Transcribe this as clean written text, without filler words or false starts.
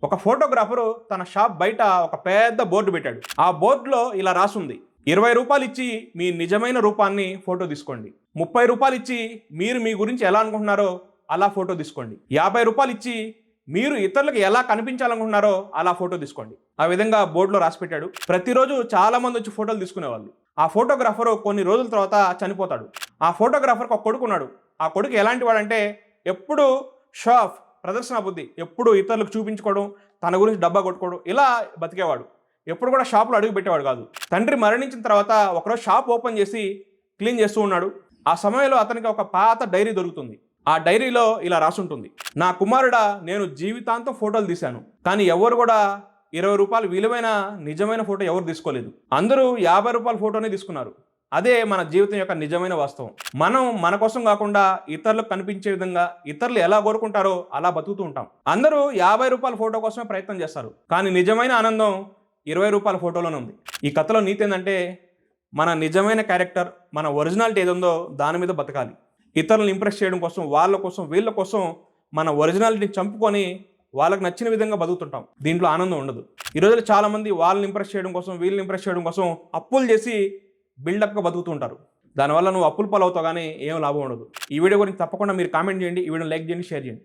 ఒక ఫోటోగ్రాఫరు తన షాప్ బయట ఒక పెద్ద బోర్డు పెట్టాడు. ఆ బోర్డులో ఇలా రాసుంది, 20 రూపాయలు ఇచ్చి మీ నిజమైన రూపాన్ని ఫోటో తీసుకోండి. 30 రూపాయలు ఇచ్చి మీరు మీ గురించి ఎలా అనుకుంటున్నారో అలా ఫోటో తీసుకోండి. 50 రూపాయలు ఇచ్చి మీరు ఇతరులకు ఎలా కనిపించాలనుకుంటున్నారో అలా ఫోటో తీసుకోండి. ఆ విధంగా బోర్డులో రాసి పెట్టాడు. ప్రతిరోజు చాలా మంది వచ్చి ఫోటోలు తీసుకునేవాళ్ళు. ఆ ఫోటోగ్రాఫరు కొన్ని రోజుల తర్వాత చనిపోతాడు. ఆ ఫోటోగ్రాఫర్కి ఒక కొడుకున్నాడు. ఆ కొడుకు ఎలాంటి వాడంటే ఎప్పుడు షో ఆఫ్, ప్రదర్శన బుద్ధి, ఎప్పుడు ఇతరులకు చూపించుకోవడం, తన గురించి డబ్బా కొట్టుకోవడం, ఇలా బతికేవాడు. ఎప్పుడు కూడా షాపులో అడుగు పెట్టేవాడు కాదు. తండ్రి మరణించిన తర్వాత ఒకరోజు షాప్ ఓపెన్ చేసి క్లీన్ చేస్తూ ఉన్నాడు. ఆ సమయంలో అతనికి ఒక పాత డైరీ దొరుకుతుంది. ఆ డైరీలో ఇలా రాసుంటుంది, నా కుమారుడా, నేను జీవితాంతం ఫోటోలు తీశాను, కానీ ఎవరు కూడా 20 రూపాయలు విలువైన నిజమైన ఫోటో ఎవరు తీసుకోలేదు. అందరూ 50 రూపాయల ఫోటోనే తీసుకున్నారు. అదే మన జీవితం యొక్క నిజమైన వాస్తవం. మనం మన కోసం కాకుండా ఇతరులకు కనిపించే విధంగా ఇతరులు ఎలా కోరుకుంటారో అలా బతుకుతూ ఉంటాం. అందరూ 50 రూపాయల ఫోటో కోసమే ప్రయత్నం చేస్తారు, కానీ నిజమైన ఆనందం 20 రూపాయల ఫోటోలోనే ఉంది. ఈ కథలో నీతి ఏంటంటే మన నిజమైన క్యారెక్టర్, మన ఒరిజినాలిటీ ఏదుందో దాని మీద బతకాలి. ఇతరులను ఇంప్రెస్ చేయడం కోసం, వాళ్ళ కోసం, వీళ్ళ కోసం మన ఒరిజినాలిటీని చంపుకొని వాళ్ళకి నచ్చిన విధంగా బతుకుతుంటాం. దీంట్లో ఆనందం ఉండదు. ఈ రోజుల్లో చాలామంది వాళ్ళని ఇంప్రెస్ చేయడం కోసం, వీళ్ళని ఇంప్రెస్ చేయడం కోసం అప్పులు చేసి బిల్డప్గా బతుకుతూ ఉంటారు. దానివల్ల నువ్వు అప్పులు పాలవుతావు, కానీ ఏం లాభం ఉండదు. ఈ వీడియో గురించి తప్పకుండా మీరు కామెంట్ చేయండి, ఈ వీడియో లైక్ చేయండి, షేర్ చేయండి.